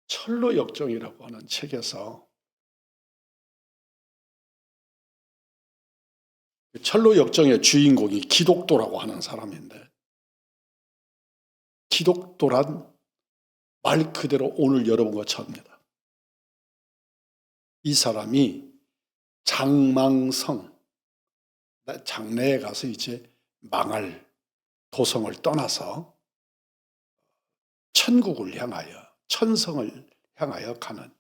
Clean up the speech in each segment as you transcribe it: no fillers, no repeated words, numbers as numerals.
철로역정이라고 하는 책에서 철로역정의 주인공이 기독도라고 하는 사람인데, 기독도란 말 그대로 오늘 여러분과 저입니다. 이 사람이 장망성, 장래에 가서 이제 망할 도성을 떠나서 천국을 향하여, 천성을 향하여 가는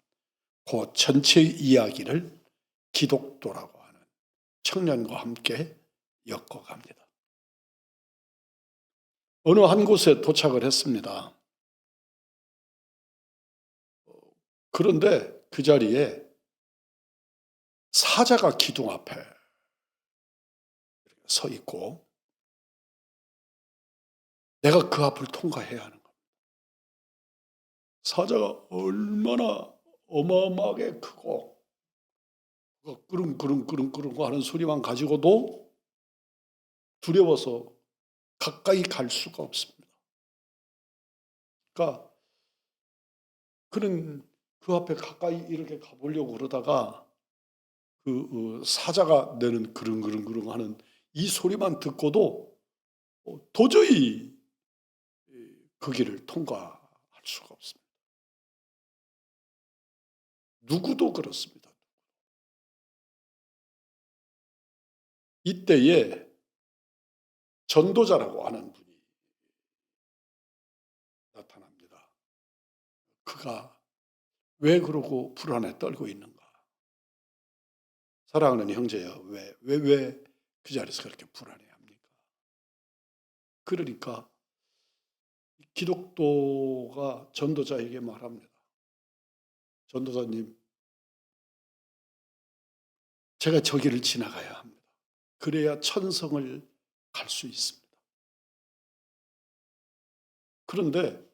그 전체의 이야기를 기독도라고 하는 청년과 함께 엮어갑니다. 어느 한 곳에 도착을 했습니다. 그런데 그 자리에 사자가 기둥 앞에 서 있고 내가 그 앞을 통과해야 하는 겁니다. 사자가 얼마나 어마어마하게 크고 끄릉끄릉 하는 소리만 가지고도 두려워서 가까이 갈 수가 없습니다. 그러니까 그는 그 앞에 가까이 이렇게 가보려고 그러다가 그 사자가 내는 그릉 하는 이 소리만 듣고도 도저히 그 길을 통과할 수가 없습니다. 누구도 그렇습니다. 이때에 전도자라고 하는 분이 나타납니다. 그가 왜 그러고 불안에 떨고 있는가? 사랑하는 형제여, 왜 그 자리에서 그렇게 불안해합니까? 그러니까 기독도가 전도자에게 말합니다. 전도자님, 제가 저기를 지나가야 합니다. 그래야 천성을 갈 수 있습니다. 그런데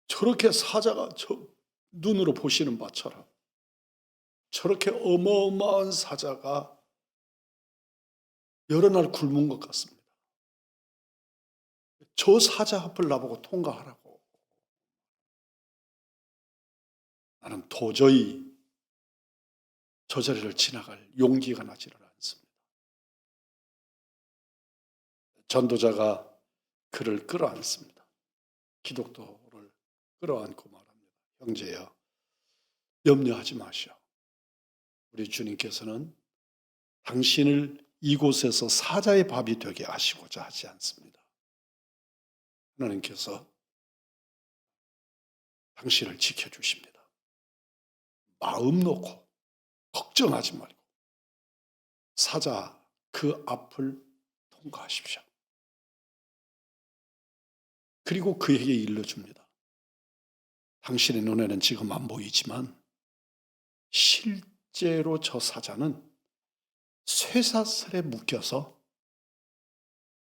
저렇게 사자가 눈으로 보시는 바처럼 저렇게 어마어마한 사자가 여러 날 굶은 것 같습니다. 저 사자 앞을 나보고 통과하라고. 나는 도저히 저 자리를 지나갈 용기가 나지를 않습니다. 전도자가 그를 끌어안습니다. 기독도를 끌어안고 말합니다. 형제여, 염려하지 마시오. 우리 주님께서는 당신을 이곳에서 사자의 밥이 되게 하시고자 하지 않습니다. 하나님께서 당신을 지켜주십니다. 마음 놓고 걱정하지 말고 사자 그 앞을 통과하십시오. 그리고 그에게 일러줍니다. 당신의 눈에는 지금 안 보이지만 실제로 저 사자는 쇠사슬에 묶여서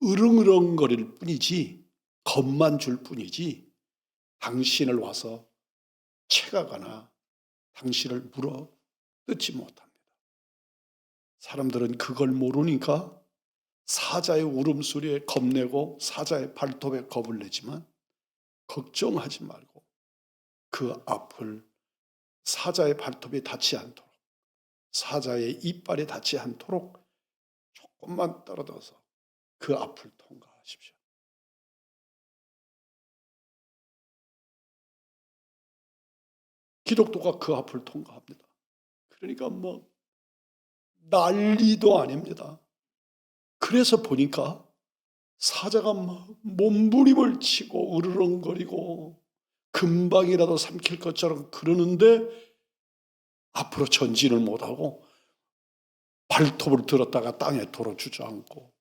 으릉으렁거릴 뿐이지, 겁만 줄 뿐이지 당신을 와서 채가거나 당신을 물어 뜯지 못합니다. 사람들은 그걸 모르니까 사자의 울음소리에 겁내고 사자의 발톱에 겁을 내지만 걱정하지 말고 그 앞을 사자의 발톱에 닿지 않도록, 사자의 이빨에 닿지 않도록 조금만 떨어져서 그 앞을 통과하십시오. 기독도가 그 앞을 통과합니다. 그러니까 난리도 아닙니다. 그래서 보니까 사자가 막 몸부림을 치고 으르렁거리고 금방이라도 삼킬 것처럼 그러는데 앞으로 전진을 못하고 발톱을 들었다가 땅에 돌아 주저앉고,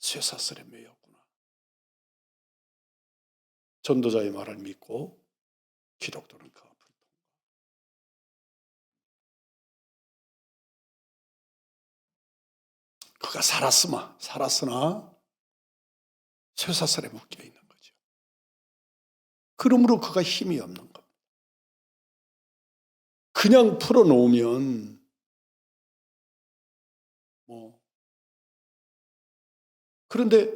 쇠사슬에 매였구나. 전도자의 말을 믿고 기독도는 그 앞을 통과. 그가 살았으나 쇠사슬에 묶여 있는 거죠. 그러므로 그가 힘이 없는 겁니다. 그냥 풀어놓으면 그런데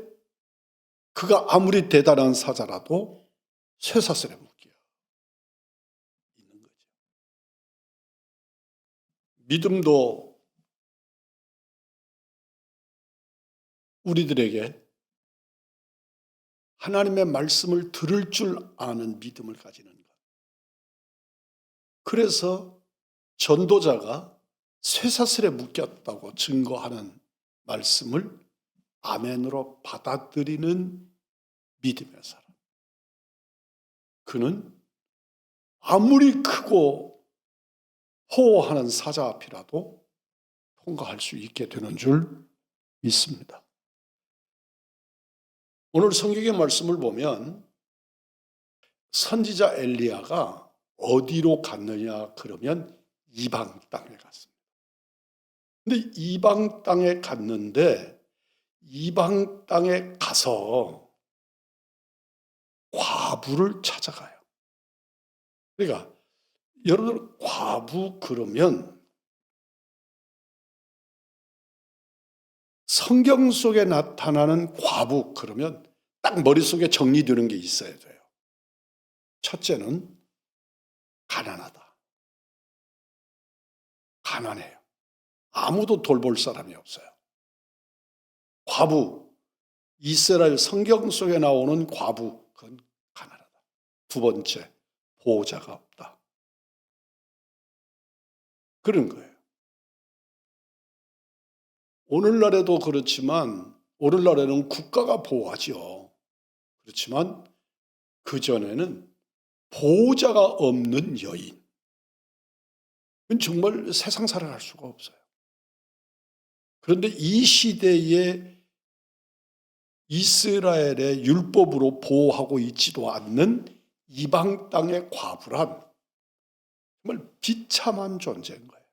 그가 아무리 대단한 사자라도 쇠사슬에 묶여 믿음도 우리들에게 하나님의 말씀을 들을 줄 아는 믿음을 가지는 것. 그래서 전도자가 쇠사슬에 묶였다고 증거하는 말씀을 아멘으로 받아들이는 믿음의 사람. 그는 아무리 크고 호호하는 사자 앞이라도 통과할 수 있게 되는 줄 믿습니다. 오늘 성경의 말씀을 보면 선지자 엘리야가 어디로 갔느냐 그러면 이방 땅에 갔습니다. 근데 이방 땅에 갔는데 이방 땅에 가서 과부를 찾아가요. 그러니까 여러분들 과부 그러면 성경 속에 나타나는 과부 그러면 딱 머릿속에 정리되는 게 있어야 돼요. 첫째는 가난하다. 가난해요. 아무도 돌볼 사람이 없어요. 과부, 이스라엘 성경 속에 나오는 과부, 그건 가난하다. 두 번째, 보호자가 없다. 그런 거예요. 오늘날에도 그렇지만 오늘날에는 국가가 보호하죠. 그렇지만 그전에는 보호자가 없는 여인. 그건 정말 세상 살아갈 수가 없어요. 그런데 이 시대에 이스라엘의 율법으로 보호하고 있지도 않는 이방 땅의 과부란 정말 비참한 존재인 거예요.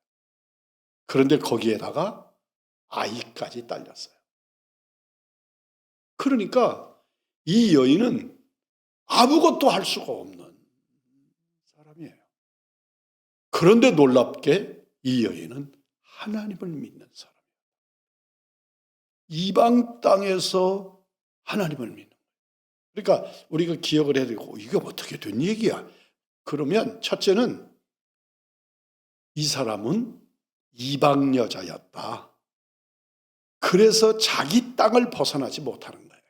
그런데 거기에다가 아이까지 딸렸어요. 그러니까 이 여인은 아무것도 할 수가 없는 사람이에요. 그런데 놀랍게 이 여인은 하나님을 믿는 사람이에요. 이방 땅에서 하나님을 믿는 거예요. 그러니까 우리가 기억을 해야 되고 이게 어떻게 된 얘기야? 그러면 첫째는 이 사람은 이방 여자였다. 그래서 자기 땅을 벗어나지 못하는 거예요.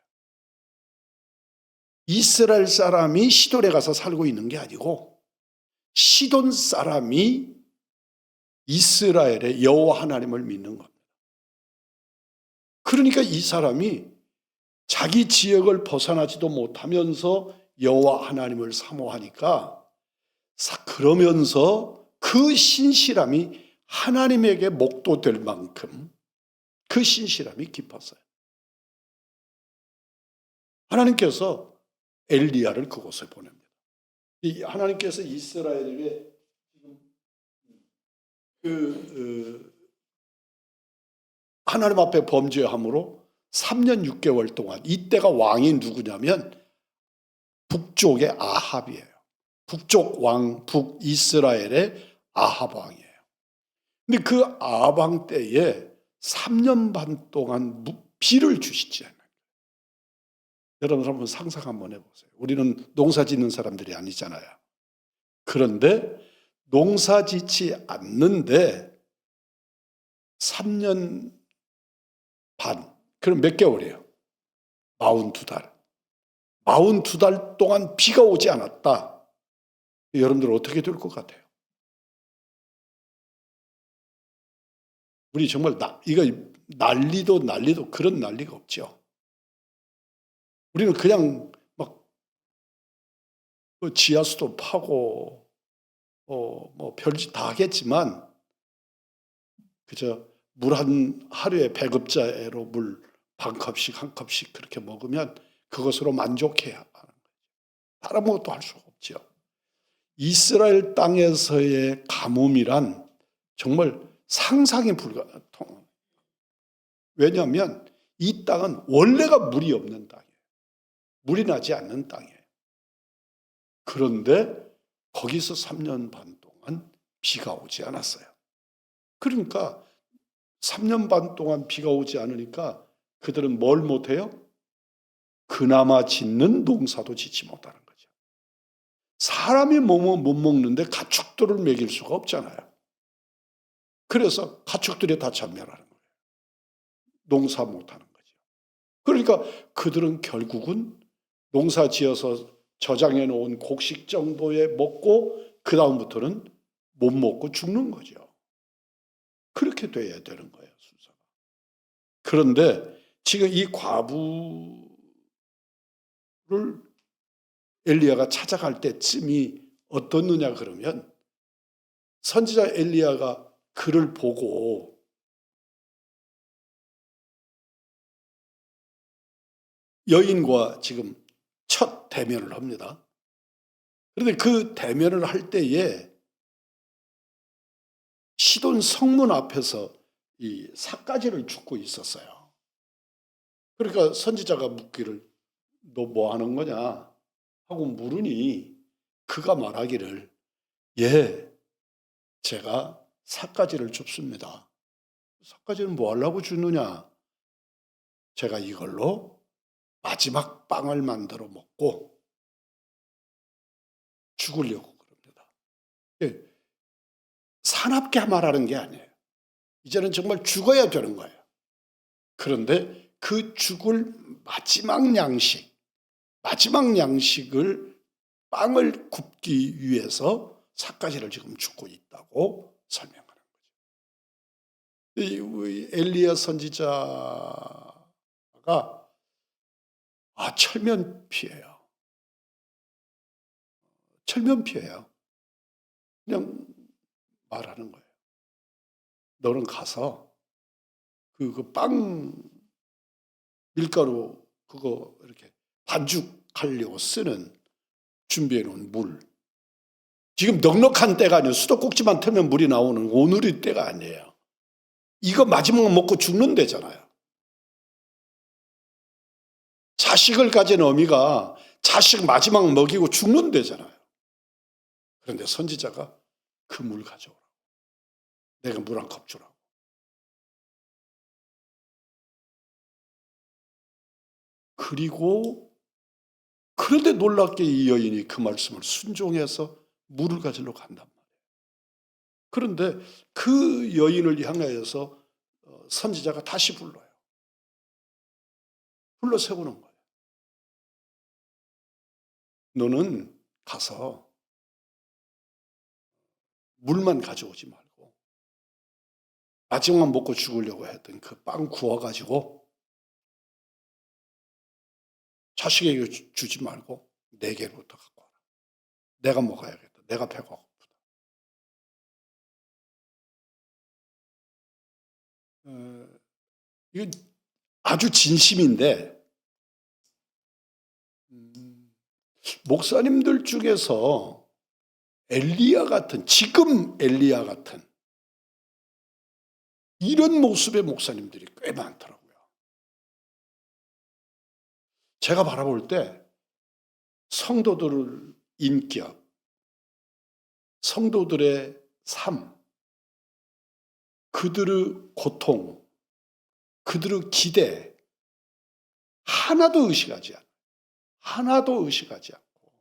이스라엘 사람이 시돈에 가서 살고 있는 게 아니고 시돈 사람이 이스라엘의 여호와 하나님을 믿는 겁니다. 그러니까 이 사람이 자기 지역을 벗어나지도 못하면서 여호와 하나님을 사모하니까 그러면서 그 신실함이 하나님에게 목도될 만큼 그 신실함이 깊었어요. 하나님께서 엘리야를 그곳에 보냅니다. 하나님께서 이스라엘에게 하나님 앞에 범죄함으로 3년 6개월 동안 이때가 왕이 누구냐면 북쪽의 아합이에요. 북쪽 왕, 북이스라엘의 아합 왕이에요. 근데 그 아합 왕 때에 3년 반 동안 비를 주시지 않아요. 여러분 한번 상상 한번 해보세요. 우리는 농사 짓는 사람들이 아니잖아요. 그런데 농사 짓지 않는데 3년 반, 그럼 몇 개월이에요? 42달. 42달 동안 비가 오지 않았다. 여러분들 어떻게 될 것 같아요? 우리 정말 이거 난리도 그런 난리가 없죠. 우리는 그냥 막 지하수도 파고 뭐 별짓 다 하겠지만 그저 물 하루에 배급자로 물 반 컵씩 한 컵씩 그렇게 먹으면 그것으로 만족해야 하는 거죠. 다른 것도 할 수가 없죠. 이스라엘 땅에서의 가뭄이란 정말 상상이 불가통. 왜냐하면 이 땅은 원래가 물이 없는 땅이에요. 물이 나지 않는 땅이에요. 그런데 거기서 3년 반 동안 비가 오지 않았어요. 그러니까 3년 반 동안 비가 오지 않으니까 그들은 뭘 못해요? 그나마 짓는 농사도 짓지 못하는 거죠. 사람이 못 먹는데 가축들을 먹일 수가 없잖아요. 그래서 가축들이 다 전멸하는 거예요. 농사 못하는 거죠. 그러니까 그들은 결국은 농사 지어서 저장해 놓은 곡식 정도에 먹고 그 다음부터는 못 먹고 죽는 거죠. 그렇게 돼야 되는 거예요, 순서가. 그런데 지금 이 과부를 엘리야가 찾아갈 때쯤이 어떻느냐 그러면 선지자 엘리야가 그를 보고 여인과 지금 첫 대면을 합니다. 그런데 그 대면을 할 때에 시돈 성문 앞에서 이 삿가지를 줍고 있었어요. 그러니까 선지자가 묻기를 너 뭐 하는 거냐 하고 물으니 그가 말하기를 예, 제가 삿가지를 줍습니다. 삿가지는 뭐 하려고 주느냐? 제가 이걸로 마지막 빵을 만들어 먹고 죽으려고 그럽니다. 예, 사납게 말하는 게 아니에요. 이제는 정말 죽어야 되는 거예요. 그런데 그 죽을 마지막 양식을 빵을 굽기 위해서 삿가지를 지금 줍고 있다고 설명하는 거죠. 이 엘리야 선지자가 철면피예요. 철면피예요. 그냥 말하는 거예요. 너는 가서 그 빵 밀가루 그거 이렇게 반죽하려고 쓰는 준비해 놓은 물. 지금 넉넉한 때가 아니에요. 수도꼭지만 틀면 물이 나오는 오늘의 때가 아니에요. 이거 마지막 먹고 죽는 데잖아요. 자식을 가진 어미가 자식 마지막 먹이고 죽는 데잖아요. 그런데 선지자가 그 물 가져오라고. 내가 물 한 컵 주라고. 그리고 그런데 놀랍게 이 여인이 그 말씀을 순종해서 물을 가지러 간단 말이에요. 그런데 그 여인을 향하여서 선지자가 다시 불러요. 불러 세우는 거예요. 너는 가서 물만 가져오지 말고 마지막 먹고 죽으려고 했던 그 빵 구워가지고 자식에게 주지 말고 내게로부터 갖고 와라. 내가 먹어야겠다. 내가 배가 고프다. 이건 아주 진심인데 목사님들 중에서 지금 엘리야 같은 이런 모습의 목사님들이 꽤 많더라고요. 제가 바라볼 때 성도들 인격, 성도들의 삶, 그들의 고통, 그들의 기대 하나도 의식하지 않고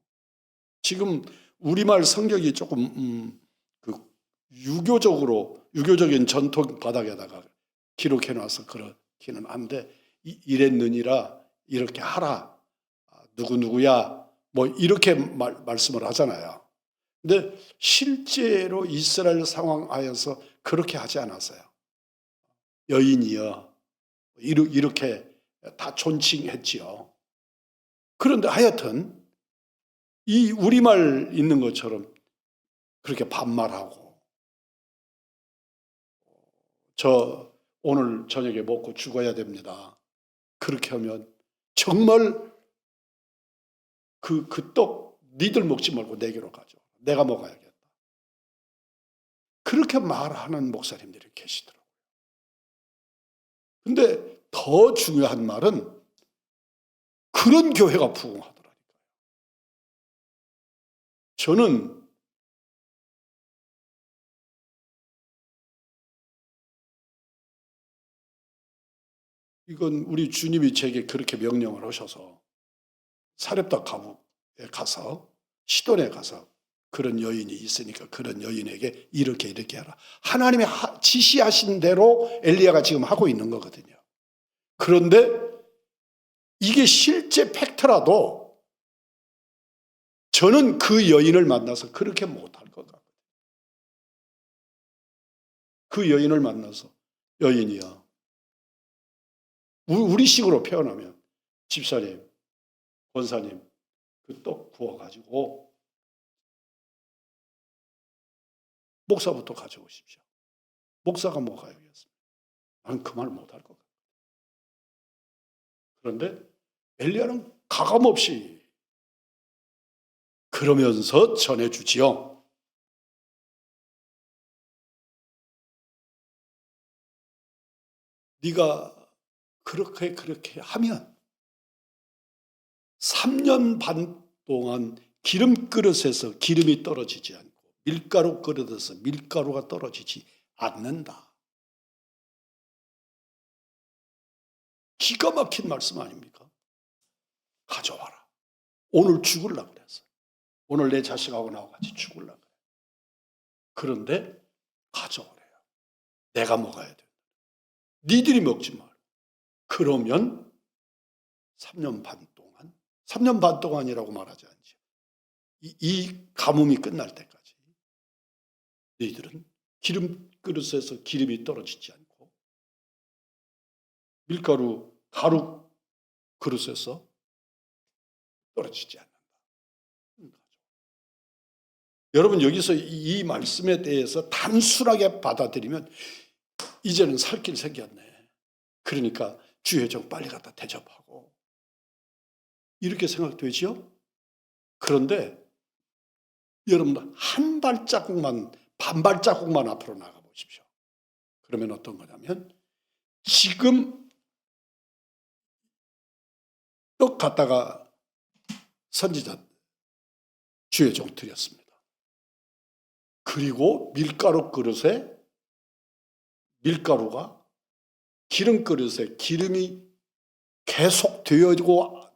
지금 우리말 성격이 조금 그 유교적인 전통 바닥에다가 기록해 놔서 그렇기는 한데 이랬느니라 이렇게 하라 누구누구야 뭐 이렇게 말씀을 하잖아요. 근데 실제로 이스라엘 상황 하에서 그렇게 하지 않았어요. 여인이여 이렇게 다 존칭했지요. 그런데 하여튼 이 우리말 있는 것처럼 그렇게 반말하고 저 오늘 저녁에 먹고 죽어야 됩니다. 그렇게 하면 정말 그 떡 니들 먹지 말고 내게로 가져. 내가 먹어야겠다. 그렇게 말하는 목사님들이 계시더라고요. 근데 더 중요한 말은 그런 교회가 부흥하더라고요. 저는 이건 우리 주님이 제게 그렇게 명령을 하셔서 사렙다 가부에 가서 시돈에 가서 그런 여인이 있으니까 그런 여인에게 이렇게 해라. 하나님이 지시하신 대로 엘리야가 지금 하고 있는 거거든요. 그런데 이게 실제 팩트라도 저는 그 여인을 만나서 그렇게 못할 것 같아요. 그 여인을 만나서 여인이야. 우리식으로 표현하면 집사님, 권사님 그 떡 구워가지고 목사부터 가져오십시오. 목사가 먹어야겠습니다. 나는 그 말 못할 것 같아요. 그런데 엘리야는 가감없이 그러면서 전해주지요. 네가 그렇게 하면 3년 반 동안 기름 그릇에서 기름이 떨어지지 않고 밀가루 그릇에서 밀가루가 떨어지지 않는다. 기가 막힌 말씀 아닙니까? 가져와라. 오늘 죽으려고 그랬어. 오늘 내 자식하고 나하고 같이 죽으려고 그래. 그런데 가져오래요. 내가 먹어야 돼. 니들이 먹지 마. 그러면 3년 반 동안이라고 말하지 않죠. 이 가뭄이 끝날 때까지 너희들은 기름 그릇에서 기름이 떨어지지 않고 밀가루 가루 그릇에서 떨어지지 않는다. 여러분 여기서 이 말씀에 대해서 단순하게 받아들이면 이제는 살 길 생겼네. 그러니까 주회장 빨리 갖다 대접하고 이렇게 생각되지요? 그런데 여러분 한 발자국만 반 발자국만 앞으로 나가 보십시오. 그러면 어떤 거냐면 지금 떡 갖다가 선지자 주회장 드렸습니다. 그리고 밀가루 그릇에 밀가루가 기름 그릇에 기름이 계속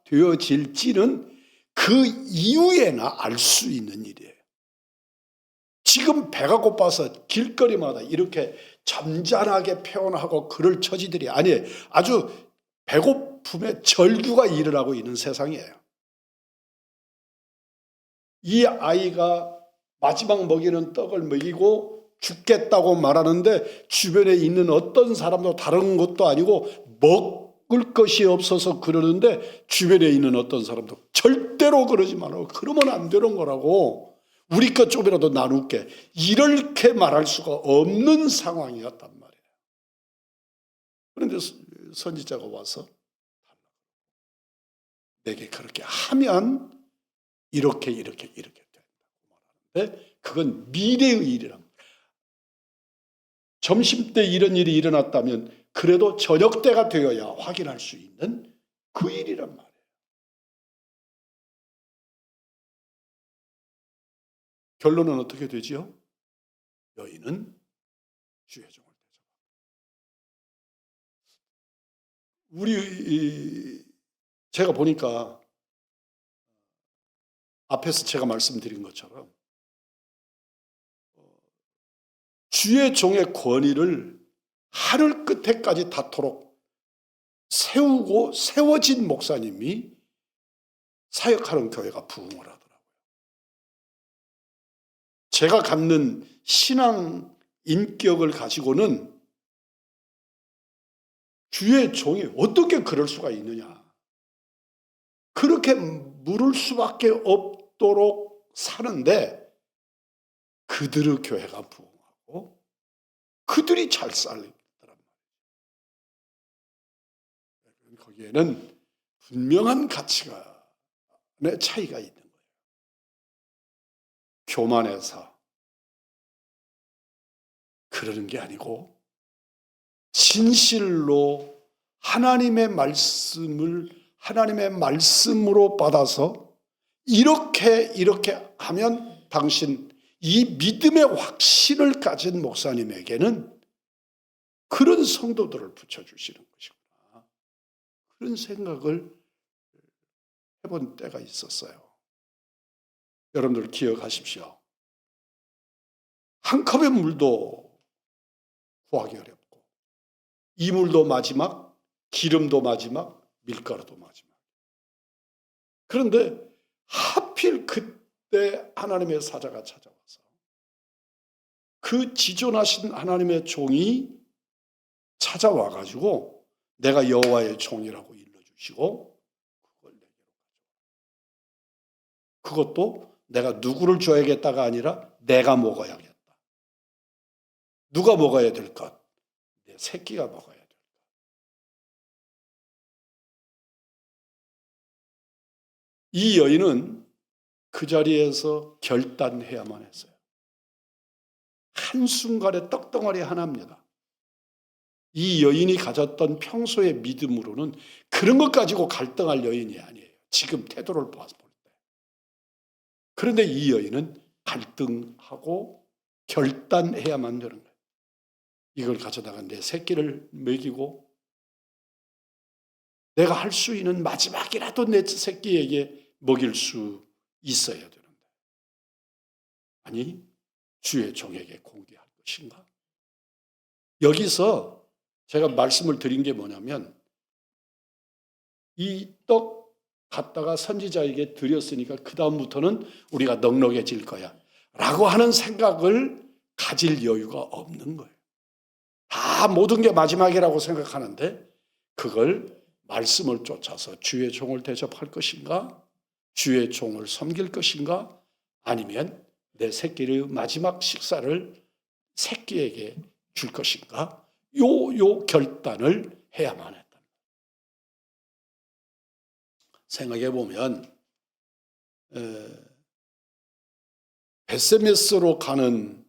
되어질지는 그 이후에나 알 수 있는 일이에요. 지금 배가 고파서 길거리마다 이렇게 점잖하게 표현하고 그럴 처지들이 아니에요. 아주 배고픔에 절규가 일어나고 있는 세상이에요. 이 아이가 마지막 먹이는 떡을 먹이고 죽겠다고 말하는데 주변에 있는 어떤 사람도 다른 것도 아니고 먹을 것이 없어서 그러는데 주변에 있는 어떤 사람도 절대로 그러지 말라고. 그러면 안 되는 거라고. 우리 것 좀이라도 나눌게. 이렇게 말할 수가 없는 상황이었단 말이에요. 그런데 선지자가 와서 내게 그렇게 하면 이렇게 된다고 말하는데 그건 미래의 일이란 말이에요. 점심때 이런 일이 일어났다면 그래도 저녁때가 되어야 확인할 수 있는 그 일이란 말이에요. 결론은 어떻게 되지요? 여인은 주회종을 대접합니다. 제가 보니까 앞에서 제가 말씀드린 것처럼 주의 종의 권위를 하늘 끝에까지 닿도록 세우고 세워진 목사님이 사역하는 교회가 부흥을 하더라고요. 제가 갖는 신앙 인격을 가지고는 주의 종이 어떻게 그럴 수가 있느냐. 그렇게 물을 수밖에 없도록 사는데 그들의 교회가 부흥하고 그들이 잘 살더란 말이에요. 거기에는 분명한 가치관의 차이가 있는 거예요. 교만해서 그러는 게 아니고 진실로 하나님의 말씀으로 받아서 이렇게 하면 당신 이 믿음의 확신을 가진 목사님에게는 그런 성도들을 붙여주시는 것이구나. 그런 생각을 해본 때가 있었어요. 여러분들 기억하십시오. 한 컵의 물도 구하기 어렵고 이물도 마지막, 기름도 마지막, 밀가루도 마지막. 그런데 하필 그때 하나님의 사자가 찾아와서 그 지존하신 하나님의 종이 찾아와 가지고 내가 여호와의 종이라고 일러주시고 그걸 내게로 가져와. 그것도 내가 누구를 줘야겠다가 아니라 내가 먹어야겠다. 누가 먹어야 될 것? 내 새끼가 먹어야 될 것. 이 여인은 그 자리에서 결단해야만 했어요. 한순간에 떡덩어리 하나입니다. 이 여인이 가졌던 평소의 믿음으로는 그런 것 가지고 갈등할 여인이 아니에요. 지금 태도를 볼 때. 그런데 이 여인은 갈등하고 결단해야만 되는 거예요. 이걸 가져다가 내 새끼를 먹이고 내가 할 수 있는 마지막이라도 내 새끼에게 먹일 수 있어야 되는데 아니 주의 종에게 공개할 것인가? 여기서 제가 말씀을 드린 게 뭐냐면 이 떡 갖다가 선지자에게 드렸으니까 그 다음부터는 우리가 넉넉해질 거야 라고 하는 생각을 가질 여유가 없는 거예요. 다 모든 게 마지막이라고 생각하는데 그걸 말씀을 쫓아서 주의 종을 대접할 것인가? 주의 종을 섬길 것인가? 아니면 내 마지막 식사를 새끼에게 줄 것인가? 요 결단을 해야만 했다. 생각해 보면 베세메스로 가는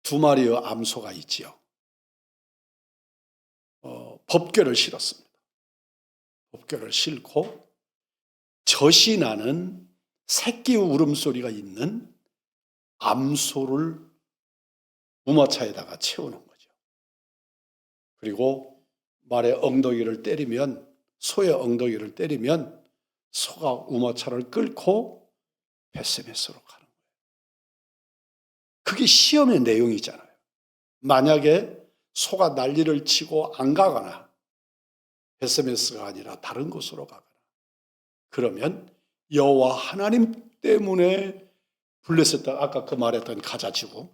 두 마리의 암소가 있지요. 법궤를 실었습니다. 법궤를 싣고 젖이 나는 새끼 울음소리가 있는 암소를 우마차에다가 채우는 거죠. 그리고 말의 엉덩이를 때리면 소의 엉덩이를 때리면 소가 우마차를 끌고 베세메스로 가는 거예요. 그게 시험의 내용이잖아요. 만약에 소가 난리를 치고 안 가거나 베세메스가 아니라 다른 곳으로 가거나 그러면 여호와 하나님 때문에 블레셋 땅 아까 그 말했던 가자지구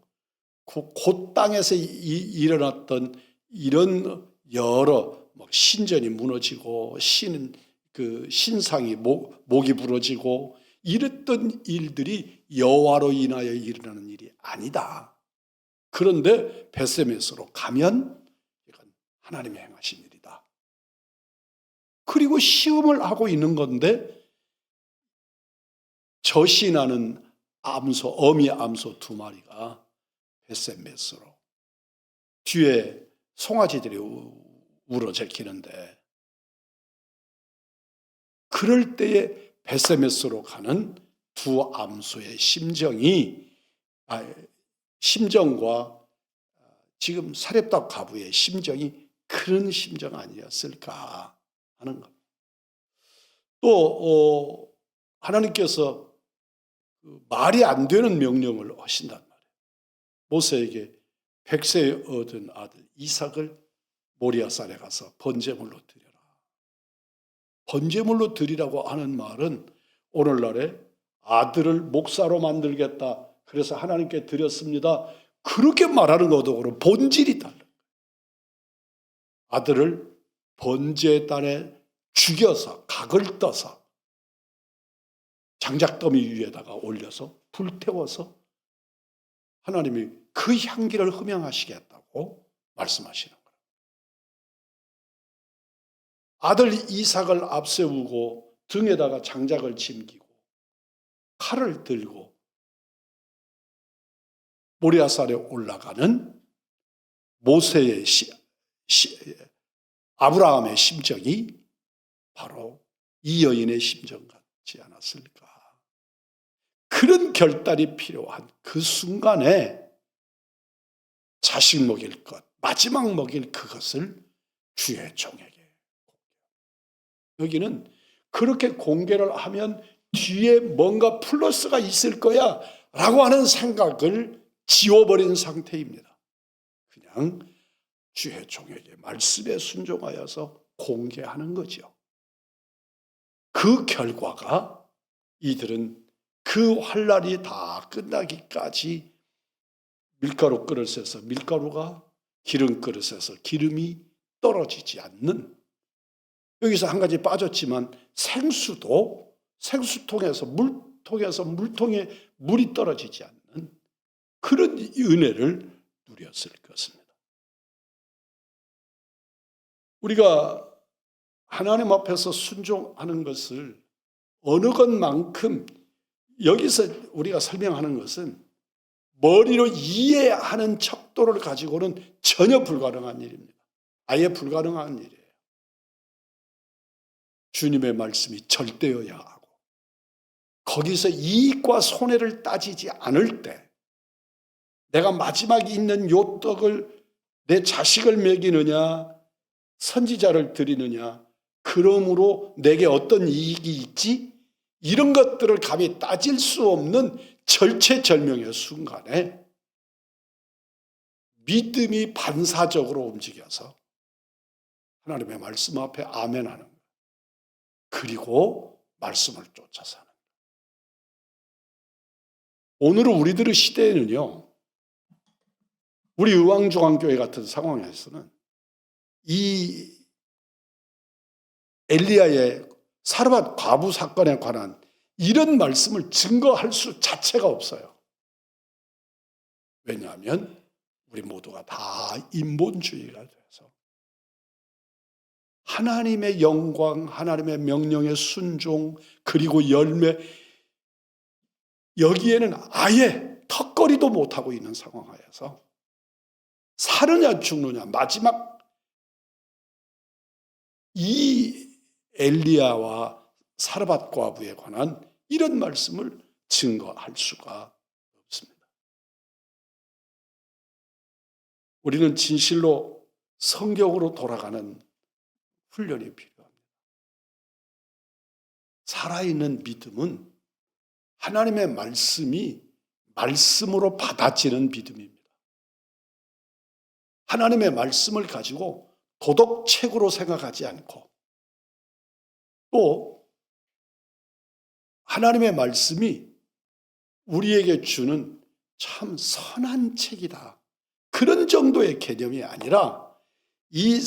그 땅에서 일어났던 이런 여러 신전이 무너지고 신상이 목이 부러지고 이랬던 일들이 여호와로 인하여 일어나는 일이 아니다. 그런데 베세메스로 가면 이건 하나님의 행하신 일이다. 그리고 시험을 하고 있는 건데 젖이 나는 어미 암소 두 마리가 베세메스로 뒤에 송아지들이 울어 제끼는데 그럴 때에 베세메스로 가는 두 암소의 심정과 지금 사렙다 과부의 심정이 그런 심정 아니었을까 하는 것. 또 하나님께서 말이 안 되는 명령을 하신단 말이에요. 모세에게 100세에 얻은 아들 이삭을 모리아산에 가서 번제물로 드려라. 번제물로 드리라고 하는 말은 오늘날에 아들을 목사로 만들겠다. 그래서 하나님께 드렸습니다. 그렇게 말하는 것하고는 본질이 달라요. 아들을 번제단에 죽여서 각을 떠서 장작더미 위에다가 올려서 불태워서 하나님이 그 향기를 흠양하시겠다고 말씀하시는 거예요. 아들 이삭을 앞세우고 등에다가 장작을 짐기고 칼을 들고 모리아산에 올라가는 모세의 아브라함의 심정이 바로 이 여인의 심정 같지 않았을까? 그런 결단이 필요한 그 순간에 자식 먹일 것, 마지막 먹일 그것을 주의 종에게. 여기는 그렇게 공개를 하면 뒤에 뭔가 플러스가 있을 거야 라고 하는 생각을 지워버린 상태입니다. 그냥 주의 종에게 말씀에 순종하여서 공개하는 거죠. 그 결과가 이들은 그 환란이 다 끝나기까지 밀가루 그릇에서 밀가루가 기름 그릇에서 기름이 떨어지지 않는, 여기서 한 가지 빠졌지만 생수도 생수통에서 물통에 물이 떨어지지 않는 그런 은혜를 누렸을 것입니다. 우리가 하나님 앞에서 순종하는 것을 어느 것만큼, 여기서 우리가 설명하는 것은 머리로 이해하는 척도를 가지고는 전혀 불가능한 일입니다. 아예 불가능한 일이에요. 주님의 말씀이 절대여야 하고, 거기서 이익과 손해를 따지지 않을 때, 내가 마지막에 있는 요 떡을 내 자식을 먹이느냐 선지자를 드리느냐, 그러므로 내게 어떤 이익이 있지? 이런 것들을 감히 따질 수 없는 절체절명의 순간에 믿음이 반사적으로 움직여서 하나님의 말씀 앞에 아멘하는 거예요. 그리고 말씀을 쫓아 사는 거예요. 오늘 우리들의 시대에는요, 우리 의왕중앙교회 같은 상황에서는 이 엘리야의 사르밧 과부 사건에 관한 이런 말씀을 증거할 수 자체가 없어요. 왜냐하면 우리 모두가 다 인본주의가 돼서 하나님의 영광, 하나님의 명령의 순종, 그리고 열매, 여기에는 아예 턱걸이도 못하고 있는 상황하에서 사느냐 죽느냐, 마지막 이 엘리야와 사르밧 과부에 관한 이런 말씀을 증거할 수가 없습니다. 우리는 진실로 성경으로 돌아가는 훈련이 필요합니다. 살아있는 믿음은 하나님의 말씀이 말씀으로 받아지는 믿음입니다. 하나님의 말씀을 가지고 도덕책으로 생각하지 않고, 또 하나님의 말씀이 우리에게 주는 참 선한 책이다, 그런 정도의 개념이 아니라 이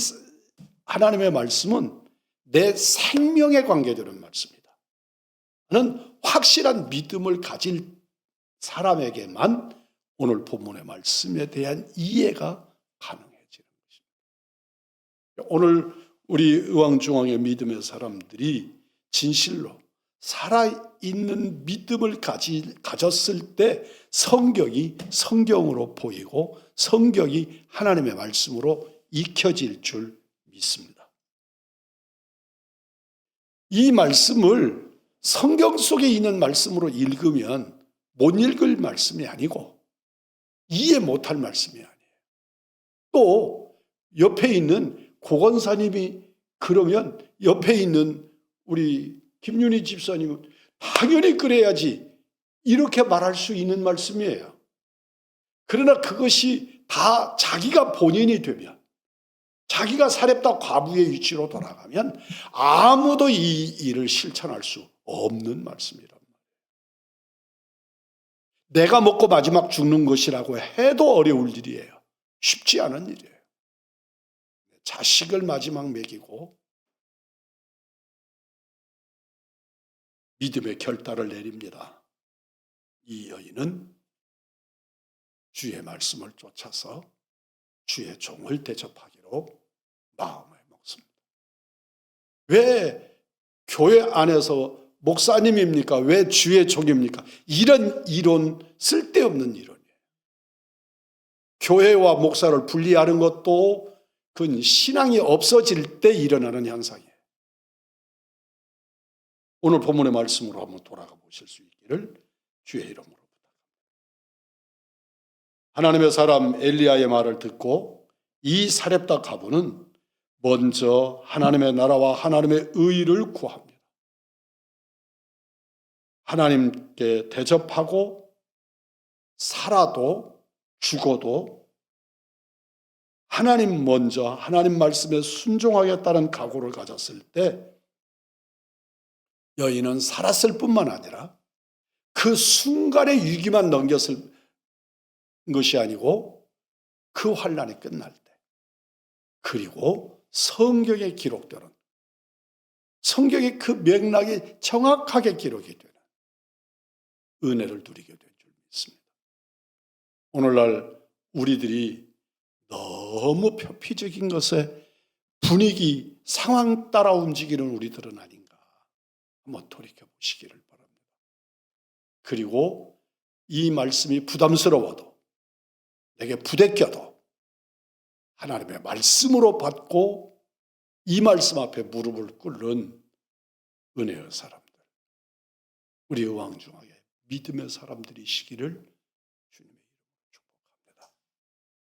하나님의 말씀은 내 생명에 관계되는 말씀이다 는 확실한 믿음을 가질 사람에게만 오늘 본문의 말씀에 대한 이해가 가능해지는 것입니다. 오늘 우리 의왕중앙의 믿음의 사람들이 진실로 살아있는 믿음을 가졌을 때 성경이 성경으로 보이고 성경이 하나님의 말씀으로 익혀질 줄 믿습니다. 이 말씀을 성경 속에 있는 말씀으로 읽으면 못 읽을 말씀이 아니고 이해 못할 말씀이 아니에요. 또 옆에 있는 고건사님이 그러면 옆에 있는 우리 김윤희 집사님은 당연히 그래야지, 이렇게 말할 수 있는 말씀이에요. 그러나 그것이 다 자기가 본인이 되면, 자기가 사렙다 과부의 위치로 돌아가면 아무도 이 일을 실천할 수 없는 말씀이란 말이에요. 내가 먹고 마지막 죽는 것이라고 해도 어려울 일이에요. 쉽지 않은 일이에요. 자식을 마지막 먹이고 믿음의 결단을 내립니다. 이 여인은 주의 말씀을 쫓아서 주의 종을 대접하기로 마음을 먹습니다. 왜 교회 안에서 목사님입니까? 왜 주의 종입니까? 이런 이론, 쓸데없는 이론이에요. 교회와 목사를 분리하는 것도 그건 신앙이 없어질 때 일어나는 현상이에요. 오늘 본문의 말씀으로 한번 돌아가 보실 수 있기를 주의 이름으로 부탁합니다. 하나님의 사람 엘리야의 말을 듣고 이 사렙다 과부는 먼저 하나님의 나라와 하나님의 의를 구합니다. 하나님께 대접하고 살아도 죽어도 하나님 먼저 하나님 말씀에 순종하겠다는 각오를 가졌을 때 여인은 살았을 뿐만 아니라 그 순간의 위기만 넘겼을 것이 아니고 그 환난이 끝날 때, 그리고 성경에 기록되는, 성경의 그 맥락이 정확하게 기록이 되는 은혜를 누리게 된 줄 믿습니다. 오늘날 우리들이 너무 표피적인 것에 분위기, 상황 따라 움직이는 우리들은 아닌가 한번 돌이켜 보시기를 바랍니다. 그리고 이 말씀이 부담스러워도, 내게 부대껴도 하나님의 말씀으로 받고 이 말씀 앞에 무릎을 꿇는 은혜의 사람들, 우리 의왕중학의 믿음의 사람들이시기를